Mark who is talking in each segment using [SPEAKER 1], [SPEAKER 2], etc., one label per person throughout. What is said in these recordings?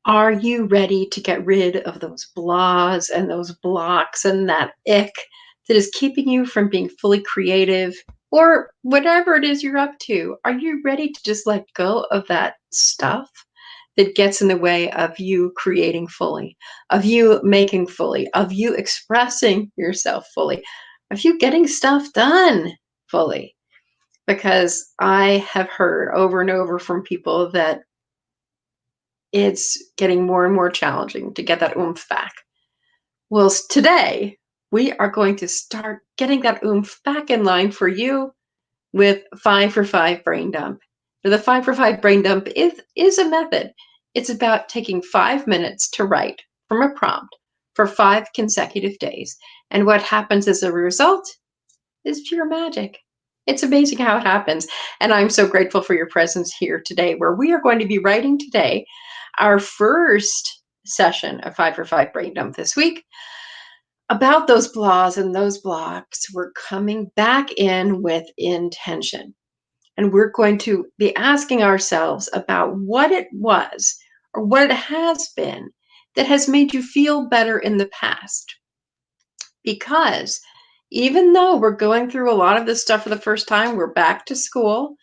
[SPEAKER 1] Are you ready to get rid of those blahs and those blocks and that ick that is keeping you from being fully creative or whatever it is you're up to? Are you ready to just let go of that stuff that gets in the way of you creating fully, of you making fully, of you expressing yourself fully, of you getting stuff done fully? Because I have heard over and over from people that it's getting more and more challenging to get that oomph back. Well, today we are going to start getting that oomph back in line for you with 5 for 5 brain dump. Now, the 5 for 5 brain dump is a method. It's about taking 5 minutes to write from a prompt for 5 consecutive days. And what happens as a result is pure magic. It's amazing how it happens. And I'm so grateful for your presence here today, where we are going to be writing today our first session of 5 for 5 Brain Dump this week about those blahs and those blocks. We're coming back in with intention. And we're going to be asking ourselves about what it was or what it has been that has made you feel better in the past. Because even though we're going through a lot of this stuff for the first time, we're back to school.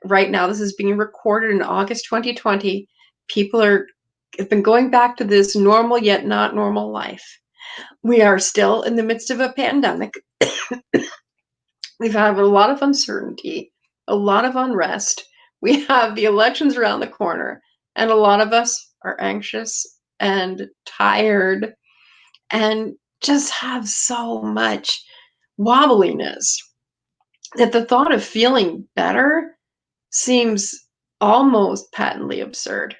[SPEAKER 1] Right now, this is being recorded in August 2020. People have been going back to this normal yet not normal life. We are still in the midst of a pandemic. We've had a lot of uncertainty, a lot of unrest. We have the elections around the corner, and a lot of us are anxious and tired and just have so much wobbliness that the thought of feeling better seems almost patently absurd.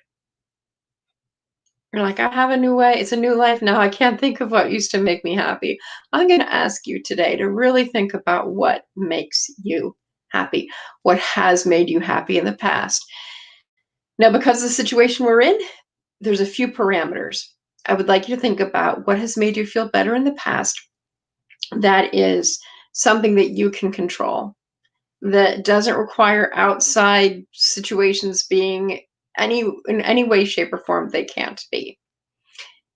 [SPEAKER 1] You're like, I have a new way. It's a new life now. I can't think of what used to make me happy. I'm going to ask you today to really think about what makes you happy, what has made you happy in the past. Now, because of the situation we're in, there's a few parameters. I would like you to think about what has made you feel better in the past. That is something that you can control, that doesn't require outside situations being in any way, shape, or form they can't be.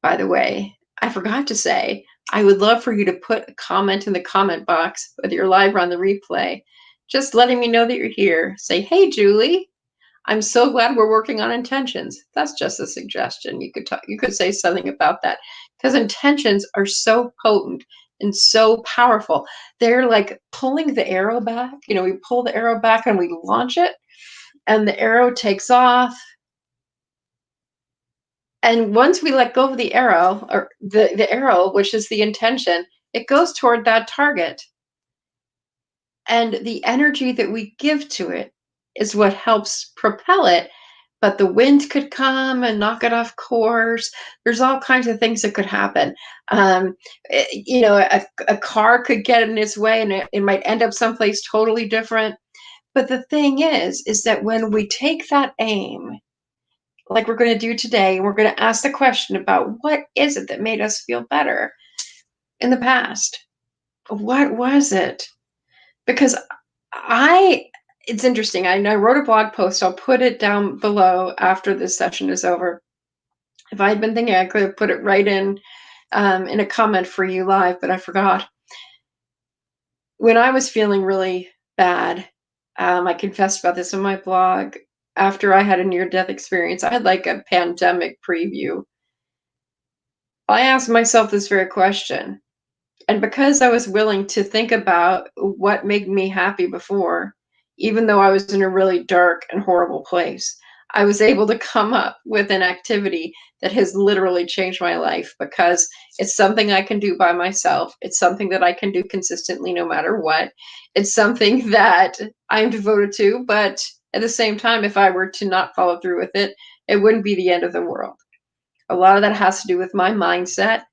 [SPEAKER 1] By the way, I forgot to say, I would love for you to put a comment in the comment box, whether you're live or on the replay, just letting me know that you're here. Say, hey, Julie, I'm so glad we're working on intentions. That's just a suggestion. You could say something about that, because intentions are so potent and so powerful. They're like pulling the arrow back. We pull the arrow back and we launch it, and the arrow takes off. And once we let go of the arrow, or the arrow, which is the intention, it goes toward that target. And the energy that we give to it is what helps propel it. But the wind could come and knock it off course. There's all kinds of things that could happen. A car could get in its way, and it might end up someplace totally different. But the thing is that when we take that aim, like we're going to do today, we're going to ask the question about what is it that made us feel better in the past? What was it? Because it's interesting. I wrote a blog post. I'll put it down below after this session is over. If I had been thinking, I could have put it right in a comment for you live, but I forgot. When I was feeling really bad, I confessed about this in my blog. After I had a near-death experience, I had like a pandemic preview. I asked myself this very question. And because I was willing to think about what made me happy before, even though I was in a really dark and horrible place, I was able to come up with an activity that has literally changed my life, because it's something I can do by myself. It's something that I can do consistently no matter what. It's something that I'm devoted to, but at the same time, if I were to not follow through with it, it wouldn't be the end of the world. A lot of that has to do with my mindset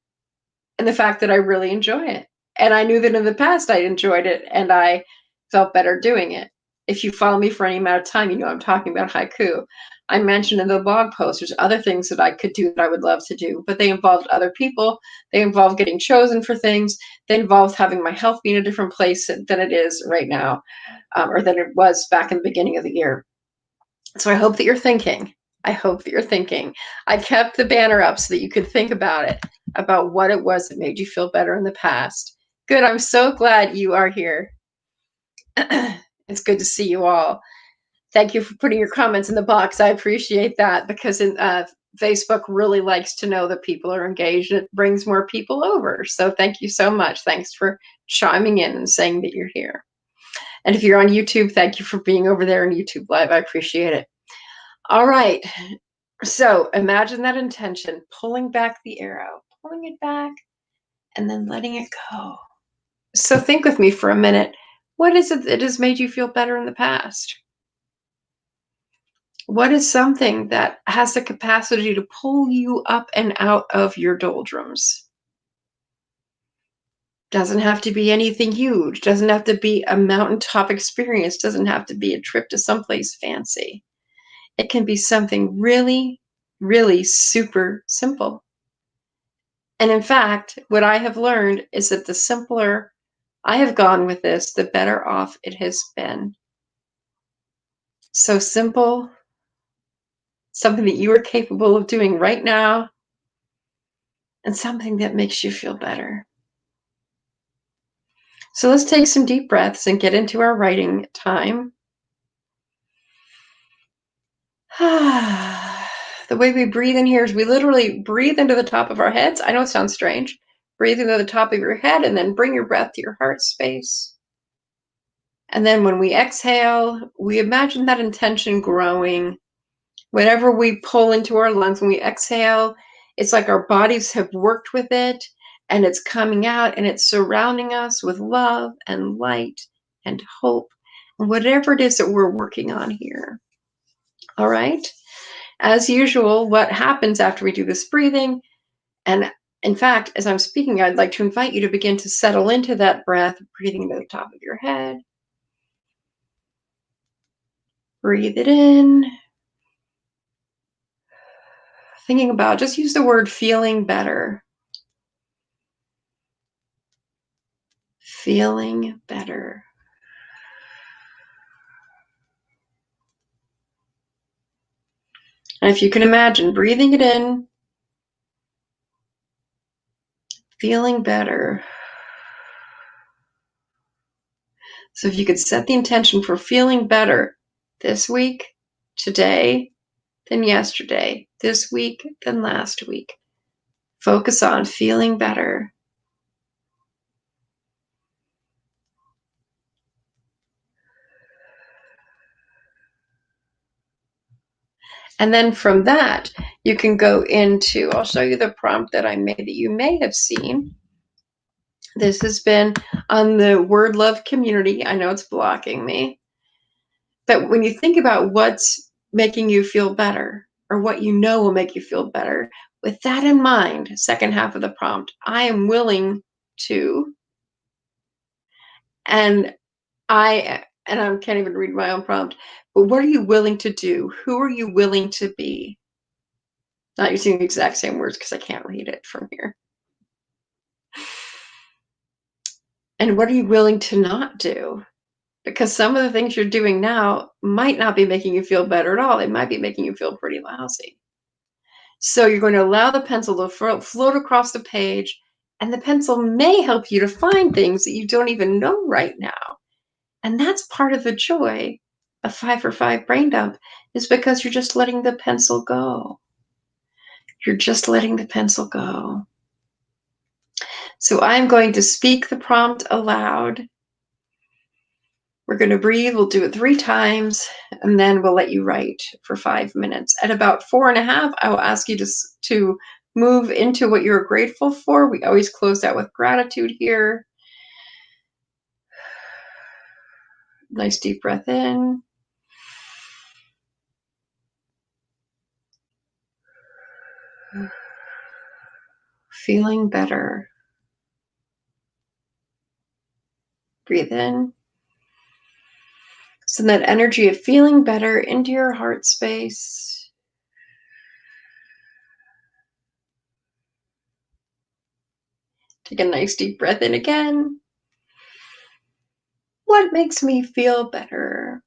[SPEAKER 1] and the fact that I really enjoy it. And I knew that in the past I enjoyed it and I felt better doing it. If you follow me for any amount of time, you know I'm talking about haiku. I mentioned in the blog post, there's other things that I could do that I would love to do, but they involved other people. They involved getting chosen for things. They involved having my health be in a different place than it is right now, or than it was back in the beginning of the year. So I hope that you're thinking, I hope that you're thinking. I kept the banner up so that you could think about it, about what it was that made you feel better in the past. Good. I'm so glad you are here. It's good to see you all. Thank you for putting your comments in the box. I appreciate that because Facebook really likes to know that people are engaged and it brings more people over. So thank you so much. Thanks for chiming in and saying that you're here. And if you're on YouTube, thank you for being over there in YouTube Live. I appreciate it. All right. So imagine that intention, pulling back the arrow, pulling it back, and then letting it go. So think with me for a minute. What is it that has made you feel better in the past? What is something that has the capacity to pull you up and out of your doldrums? Doesn't have to be anything huge, doesn't have to be a mountaintop experience, doesn't have to be a trip to someplace fancy. It can be something really, really super simple. And in fact, what I have learned is that the simpler I have gone with this, the better off it has been. So simple, something that you are capable of doing right now, and something that makes you feel better. So let's take some deep breaths and get into our writing time. The way we breathe in here is we literally breathe into the top of our heads. I know it sounds strange. Breathe into the top of your head and then bring your breath to your heart space. And then when we exhale, we imagine that intention growing. Whenever we pull into our lungs, when we exhale, it's like our bodies have worked with it and it's coming out and it's surrounding us with love and light and hope and whatever it is that we're working on here. All right. As usual, what happens after we do this breathing, and in fact, as I'm speaking, I'd like to invite you to begin to settle into that breath, breathing to the top of your head. Breathe it in. Thinking about, just use the word feeling better. Feeling better. And if you can imagine breathing it in, feeling better. So if you could set the intention for feeling better this week, today, than yesterday, this week, than last week. Focus on feeling better. And then from that, you can go into, I'll show you the prompt that I made that you may have seen. This has been on the Word Love community. I know it's blocking me. But when you think about what's making you feel better or what you know will make you feel better, with that in mind, second half of the prompt, I am willing to, and I can't even read my own prompt, but what are you willing to do? Who are you willing to be? Not using the exact same words because I can't read it from here. And what are you willing to not do? Because some of the things you're doing now might not be making you feel better at all. They might be making you feel pretty lousy. So you're going to allow the pencil to float across the page, and the pencil may help you to find things that you don't even know right now. And that's part of the joy of 5 for 5 brain dump, is because you're just letting the pencil go. You're just letting the pencil go. So I'm going to speak the prompt aloud. We're going to breathe. We'll do it 3 times, and then we'll let you write for 5 minutes. At about 4.5, I will ask you to move into what you're grateful for. We always close out with gratitude here. Nice deep breath in. Feeling better. Breathe in. Send that energy of feeling better into your heart space. Take a nice deep breath in again. What makes me feel better?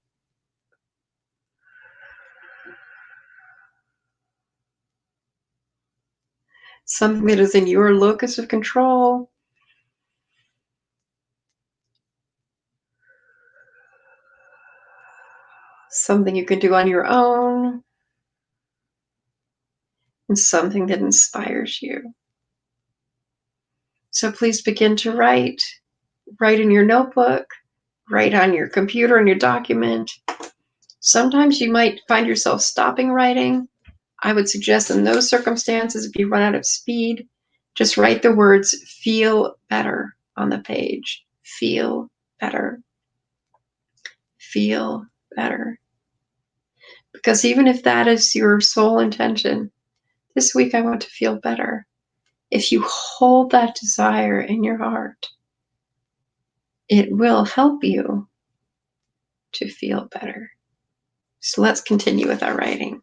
[SPEAKER 1] something that is in your locus of control, something you can do on your own, and something that inspires you. So please begin to write. Write in your notebook, write on your computer in your document. Sometimes you might find yourself stopping writing. I would suggest in those circumstances, if you run out of speed, just write the words feel better on the page. Feel better. Feel better. Because even if that is your sole intention, this week I want to feel better. If you hold that desire in your heart, it will help you to feel better. So let's continue with our writing.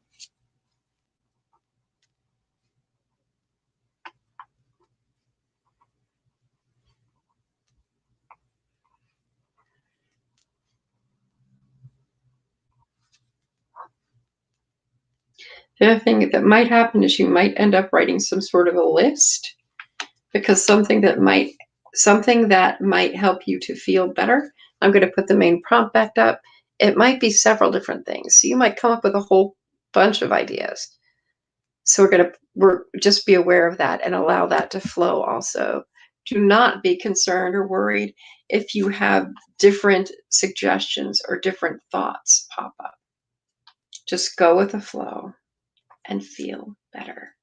[SPEAKER 1] The other thing that might happen is you might end up writing some sort of a list, because something that might help you to feel better. I'm going to put the main prompt back up. It might be several different things. So you might come up with a whole bunch of ideas. So we're just be aware of that and allow that to flow also. Do not be concerned or worried if you have different suggestions or different thoughts pop up. Just go with the flow and feel better.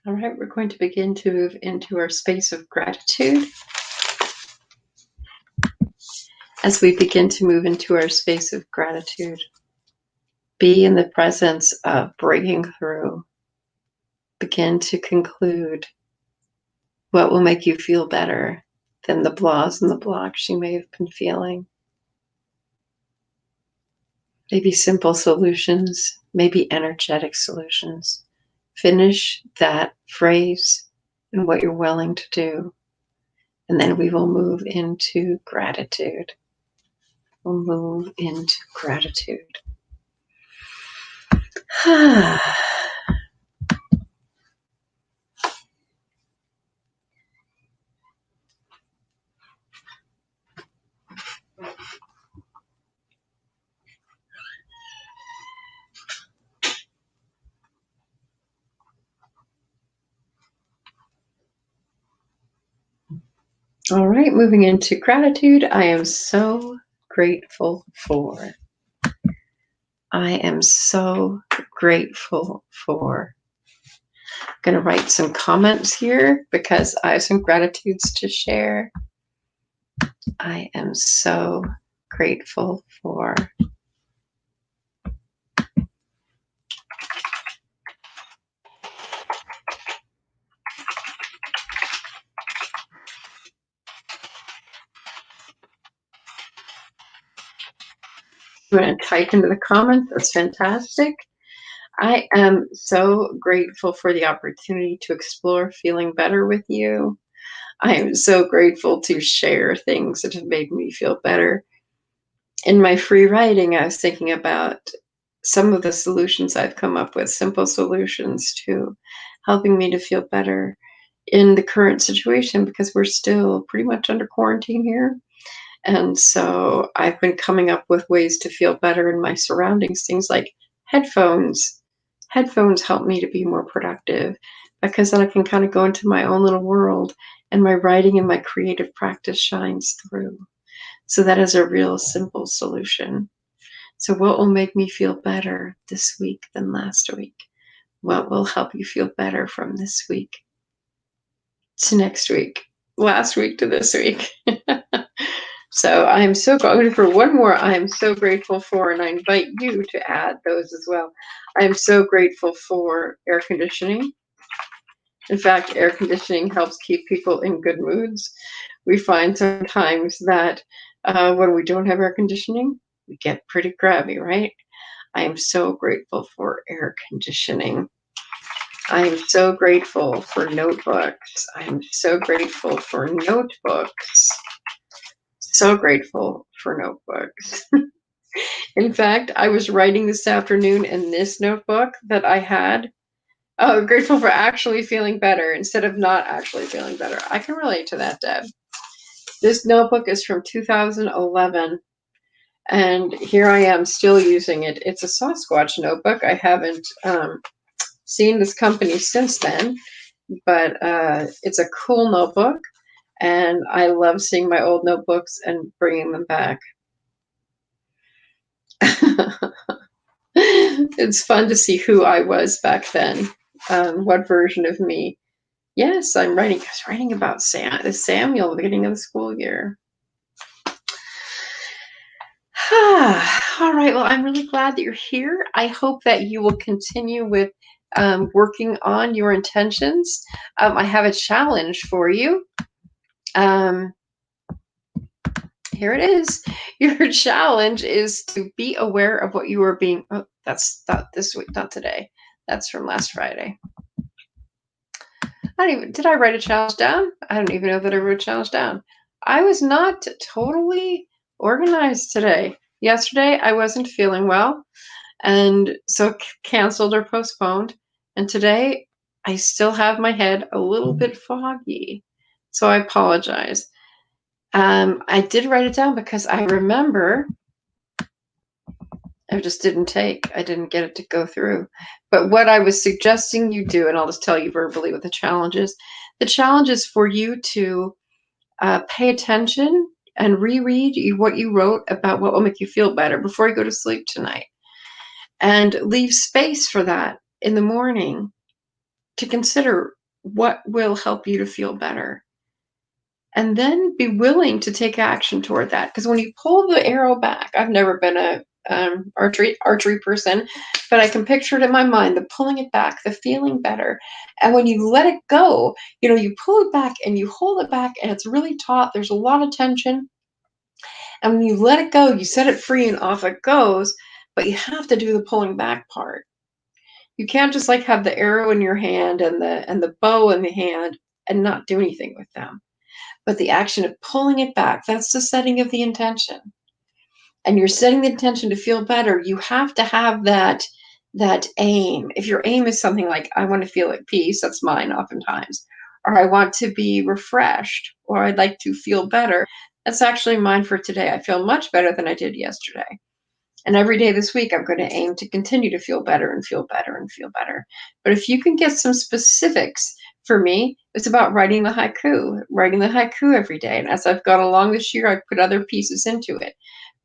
[SPEAKER 1] All right, we're going to begin to move into our space of gratitude. As we begin to move into our space of gratitude, be in the presence of breaking through. Begin to conclude what will make you feel better than the blahs and the blocks you may have been feeling. Maybe simple solutions, maybe energetic solutions. Finish that phrase and what you're willing to do. And then we will move into gratitude. We'll move into gratitude. All right, moving into gratitude. I am so grateful for. I am so grateful for. I'm going to write some comments here because I have some gratitudes to share. I am so grateful for. I'm going to type into the comments. That's fantastic. I am so grateful for the opportunity to explore feeling better with you. I am so grateful to share things that have made me feel better. In my free writing, I was thinking about some of the solutions I've come up with, simple solutions to helping me to feel better in the current situation because we're still pretty much under quarantine here. And so I've been coming up with ways to feel better in my surroundings, things like headphones. Headphones help me to be more productive because then I can kind of go into my own little world and my writing and my creative practice shines through. So that is a real simple solution. So what will make me feel better this week than last week? What will help you feel better from this week to next week, last week to this week? So I'm so grateful for one more. I am so grateful for, and I invite you to add those as well. I am so grateful for air conditioning. In fact, air conditioning helps keep people in good moods. We find sometimes that when we don't have air conditioning, we get pretty crabby, right? I am so grateful for air conditioning. I am so grateful for notebooks. I am so grateful for notebooks. So grateful for notebooks. In fact, I was writing this afternoon in this notebook that I had. Oh, grateful for actually feeling better instead of not actually feeling better. I can relate to that, Deb. This notebook is from 2011, and here I am still using it. It's a Sasquatch notebook. I haven't seen this company since then, but it's a cool notebook, and I love seeing my old notebooks and bringing them back. It's fun to see who I was back then, what version of me. Yes, I was writing about Samuel at the beginning of the school year. All right, well, I'm really glad that you're here. I hope that you will continue with working on your intentions. I have a challenge for you. Here it is. Your challenge is to be aware of what you are being. Oh, that's not this week, not today. That's from last Friday. Did I write a challenge down? I don't even know that I wrote a challenge down. I was not totally organized today. Yesterday, I wasn't feeling well, and so canceled or postponed. And today, I still have my head a little bit foggy. So I apologize. I did write it down because I remember I just didn't I didn't get it to go through. But what I was suggesting you do, and I'll just tell you verbally what the challenge is for you to pay attention and reread what you wrote about what will make you feel better before you go to sleep tonight. And leave space for that in the morning to consider what will help you to feel better, and then be willing to take action toward that. Because when you pull the arrow back, I've never been a archery person, but I can picture it in my mind, the pulling it back, the feeling better. And when you let it go, you pull it back and you hold it back, and it's really taut. There's a lot of tension. And when you let it go, you set it free and off it goes. But you have to do the pulling back part. You can't just like have the arrow in your hand and the bow in the hand and not do anything with them. But the action of pulling it back, that's the setting of the intention. And you're setting the intention to feel better. You have to have that aim. If your aim is something like, I want to feel at peace, that's mine oftentimes, or I want to be refreshed, or I'd like to feel better, that's actually mine for today. I feel much better than I did yesterday. And every day this week, I'm going to aim to continue to feel better and feel better and feel better. But if you can get some specifics, for me, it's about writing the haiku every day. And as I've gone along this year, I've put other pieces into it,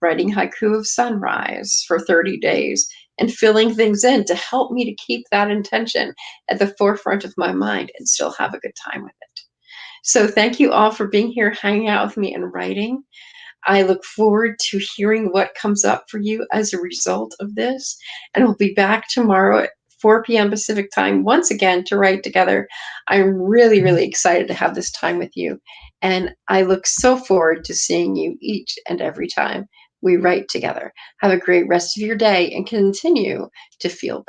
[SPEAKER 1] writing haiku of sunrise for 30 days and filling things in to help me to keep that intention at the forefront of my mind and still have a good time with it. So thank you all for being here, hanging out with me and writing. I look forward to hearing what comes up for you as a result of this. And we'll be back tomorrow at 4 p.m. Pacific time once again to write together. I'm really, really excited to have this time with you. And I look so forward to seeing you each and every time we write together. Have a great rest of your day and continue to feel